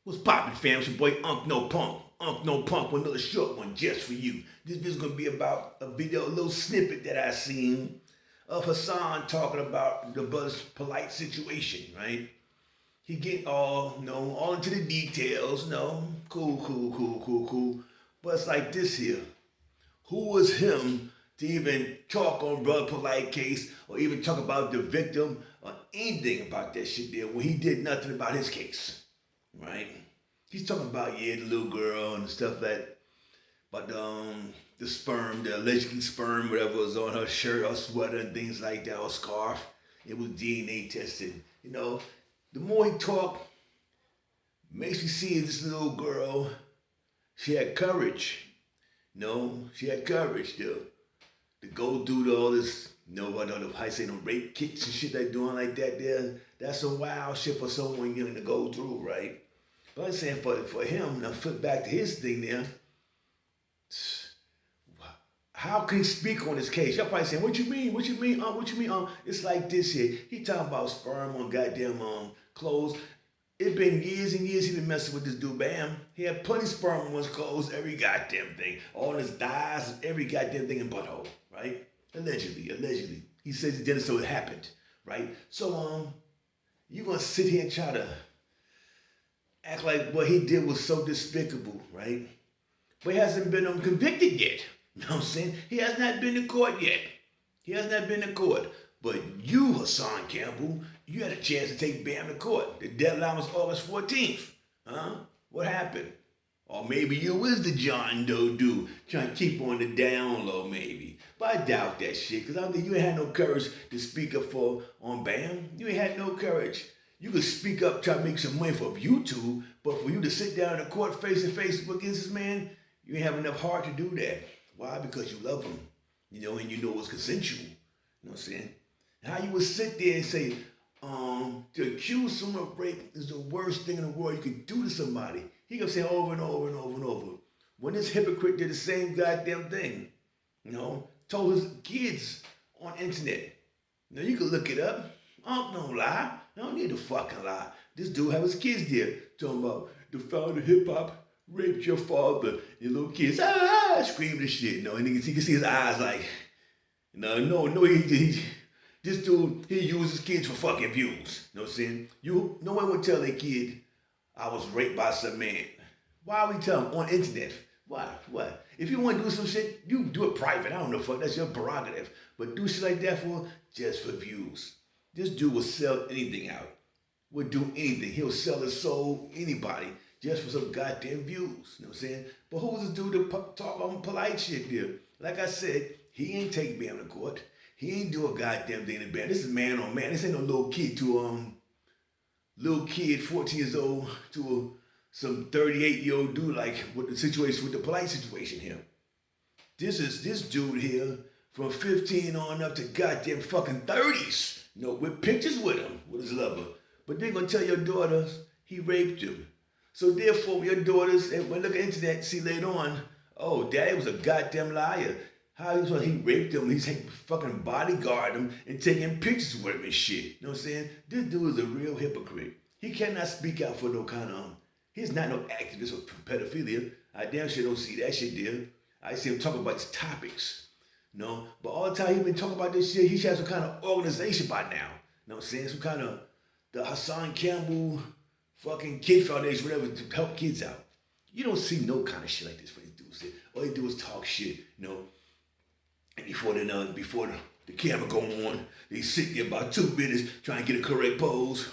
What's poppin', fam? It's your boy Unc No Punk. Unc No Punk with another short one just for you. This video's gonna be about a video, a little snippet that I seen of Hassan talking about the brother's polite situation, right? He get all into the details, cool. But it's like this here. Who was him to even talk on Brother Polite case or even talk about the victim or anything about that shit there when he did nothing about his case, right? He's talking about, the little girl and stuff about the sperm, the allegedly sperm, whatever was on her shirt or sweater and things like that, or scarf. It was DNA tested. The more he talked, makes me see this little girl, she had courage. She had courage to go through all this, no rape kits and shit they doing like that there. That's some wild shit for someone young to go through, right? But I'm saying for him, now flip back to his thing there, how can he speak on this case? Y'all probably saying, what you mean? What you mean? What you mean? It's like this here. He talking about sperm on goddamn clothes. It been years and years he been messing with this dude, Bam. He had plenty of sperm on his clothes, every goddamn thing. All his thighs, every goddamn thing in butthole, right? Allegedly. He says he did it so it happened, right? So, you gonna sit here and try to act like what he did was so despicable, right? But he hasn't been convicted yet. You know what I'm saying? He has not been to court yet. But you, Hassan Campbell, you had a chance to take Bam to court. The deadline was August 14th. Huh? What happened? Or maybe you was the John Doe dude trying to keep on the down low, maybe. But I doubt that shit, because I don't think you ain't had no courage to speak up on Bam. You ain't had no courage. You could speak up, try to make some money for YouTube, but for you to sit down in the court face to face against this man, you ain't have enough heart to do that. Why? Because you love him, and you know it was consensual. You know what I'm saying? How you would sit there and say, to accuse someone of rape is the worst thing in the world you could do to somebody. He kept saying over and over and over and over. When this hypocrite did the same goddamn thing, told his kids on internet. You can look it up. Don't lie. I don't need to fucking lie. This dude have his kids there talking about the founder of hip hop raped your father. Your little kids screaming this shit. And he can see his eyes like, this dude, he uses kids for fucking views. You know what I'm saying? No one would tell a kid I was raped by some man. Why would we tell him on internet? Why? What? If you want to do some shit, you do it private. I don't know, fuck, that's your prerogative. But do shit like that just for views. This dude will sell anything out. Would do anything. He'll sell his soul, anybody, just for some goddamn views. You know what I'm saying? But who was this dude to talk on polite shit there? Like I said, he ain't take Bam to court. He ain't do a goddamn thing to Bam. This is man on man. This ain't no little kid 14 years old to some 38-year-old dude like with the polite situation here. This is this dude here from 15 on up to goddamn fucking 30s. With pictures with him, with his lover. But they're gonna tell your daughters he raped him. So therefore, your daughters, and when they look at the internet, see later on, oh, daddy was a goddamn liar. How he raped him, he's fucking bodyguard him and taking pictures with him and shit. You know what I'm saying? This dude is a real hypocrite. He cannot speak out for no kind of, he's not no activist or pedophilia. I damn sure don't see that shit there. I see him talking about his topics. But all the time he been talking about this shit, he should have some kind of organization by now. You know what I'm saying? Some kind of the Hassan Campbell fucking Kid Foundation, whatever, to help kids out. You don't see no kind of shit like this for these dudes. All they do is talk shit, And before the camera go on, they sit there about 2 minutes trying to get a correct pose.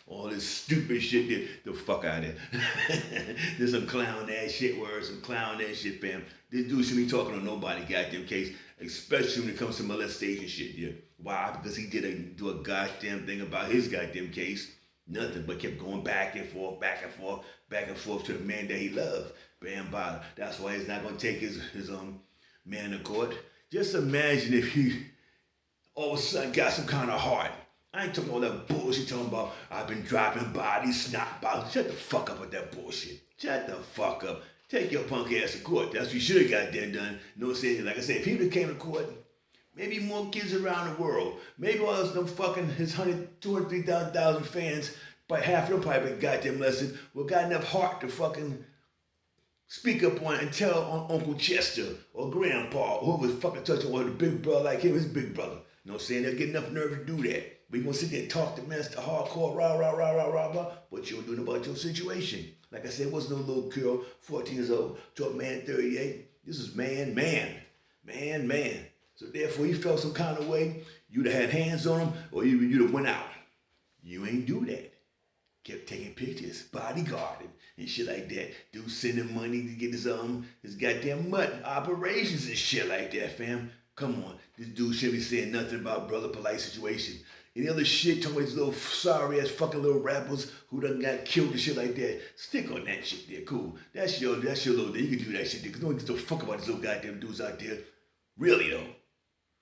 All this stupid shit, get the fuck out of there. There's some clown ass shit words, some clown ass shit, fam. This dude shouldn't be talking on nobody goddamn case, especially when it comes to molestation shit, yeah. Why? Because he didn't do a goddamn thing about his goddamn case. Nothing, but kept going back and forth to the man that he loved, Bambaataa. That's why he's not gonna take his man to court. Just imagine if he all of a sudden got some kind of heart. I ain't talking all that bullshit talking about I've been dropping bodies, snot bottles. Shut the fuck up with that bullshit. Shut the fuck up. Take your punk ass to court. That's what you should have got done. You know what I'm saying? Like I said, if he would have came to court, Maybe more kids around the world. Maybe all of them fucking his 200, 3,000 fans, but half of them probably been goddamn lesson, well got enough heart to fucking speak up on it and tell on Uncle Chester or Grandpa or whoever was fucking touching one of the big brother like him, his big brother. You know what I'm saying? They'll get enough nerve to do that. We gonna sit there and talk to Master Hardcore, rah, rah, rah, rah, rah, rah. What you doing about your situation? Like I said, it wasn't no little girl, 14 years old, to a man 38. This is man. So therefore, you felt some kind of way, you'd have had hands on him, or you'd have went out. You ain't do that. Kept taking pictures, bodyguarding, and shit like that. Dude sending money to get his goddamn mutton operations and shit like that, fam. Come on, this dude shouldn't be saying nothing about Brother Polights situation. Any other shit talking about these little sorry ass fucking little rappers who done got killed and shit like that. Stick on that shit there, cool. That's your little thing. You can do that shit there, cause no one gives a fuck about these little goddamn dudes out there. Really though.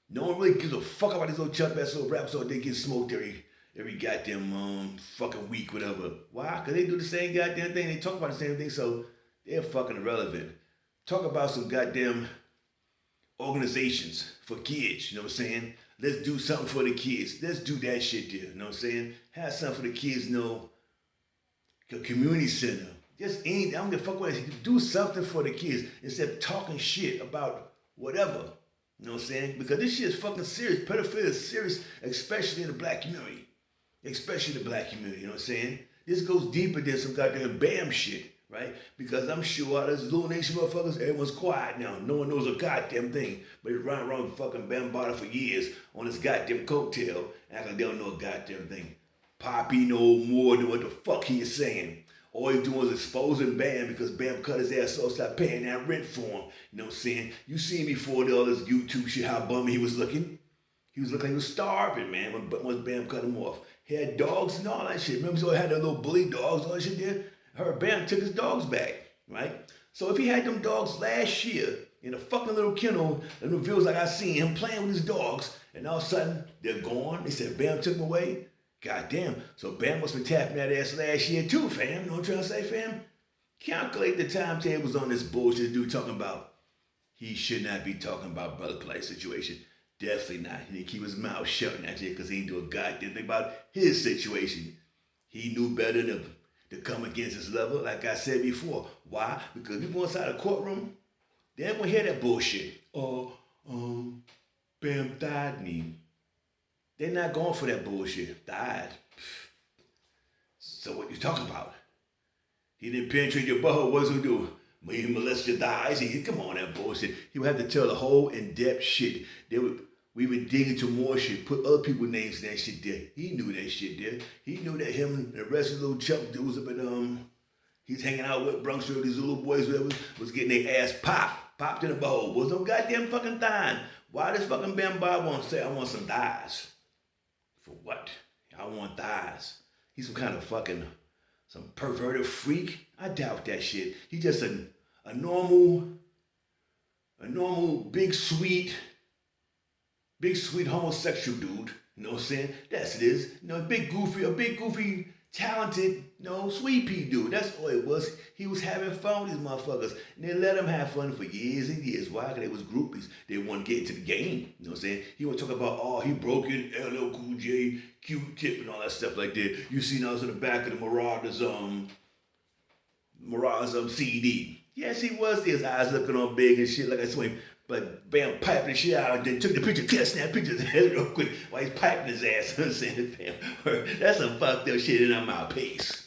No one really gives a fuck about these little chump ass little rappers out there getting smoked every goddamn fucking week, whatever. Why? Cause they do the same goddamn thing. They talk about the same thing, so they're fucking irrelevant. Talk about some goddamn organizations for kids, you know what I'm saying? Let's do something for the kids. Let's do that shit there, you know what I'm saying? Have something for the kids, a community center. Just anything, I don't give a fuck what it is. Do something for the kids instead of talking shit about whatever. You know what I'm saying? Because this shit is fucking serious. Pedophilia is serious, especially in the black community. Especially the black community, you know what I'm saying? This goes deeper than some goddamn BAM shit, right? Because I'm sure out of those little nation motherfuckers, everyone's quiet now. No one knows a goddamn thing. But it's running around fucking Bambaataa for years on this goddamn coattail, acting like they don't know a goddamn thing. Poppy know more than what the fuck he is saying. All he's doing is exposing Bam because Bam cut his ass off, stopped paying that rent for him. You know what I'm saying? You seen before all this YouTube shit, how bummy he was looking. He was looking like he was starving, man, when Bam cut him off. He had dogs and all that shit. Remember, he had that little bully dogs, all that shit there? Her Bam took his dogs back, right? So if he had them dogs last year in a fucking little kennel, and the videos like I seen him playing with his dogs, and all of a sudden they're gone. They said Bam took them away. Goddamn. So Bam must have been tapping that ass last year too, fam. You know what I'm trying to say, fam? Calculate the timetables on this bullshit dude talking about. He should not be talking about Brother Polights situation. Definitely not. He need to keep his mouth shut in that shit because he ain't do a goddamn thing about his situation. He knew better to come against his level, like I said before. Why? Because people inside a courtroom, they ain't gonna hear that bullshit. Bam died me. They're not going for that bullshit. Died. So what you talking about? He didn't penetrate your butthole. What's he do? He molest your thighs. Come on, that bullshit. He would have to tell the whole in-depth shit. We would dig into more shit, put other people's names in that shit there. He knew that shit there. He knew that him and the rest of the little chump dudes up in he's hanging out with Bronx with these little boys was getting their ass popped in the butthole. Was no goddamn fucking thigh. Why does fucking Bambaataa want to say I want some thighs? For what? I want thighs. He's some kind of fucking some perverted freak. I doubt that shit. He's just a normal, big sweet homosexual dude. You know what I'm saying? That's it is. You know, a big goofy, talented, sweet pea dude. That's all it was. He was having fun with these motherfuckers. And they let him have fun for years and years. Why? Because they was groupies. They wanted to get into the game. You know what I'm saying? He would talk about, he broke it, LL Cool J, Q-Tip, and all that stuff like that. You seen I was in the back of the Marauders CD. Yes, he was. His eyes looking all big and shit like I saw him. But Bam piping the shit out and then took the picture, snap pictures of his head real quick while he's piping his ass. I'm saying, Bam, that's some fucked up shit in my peace.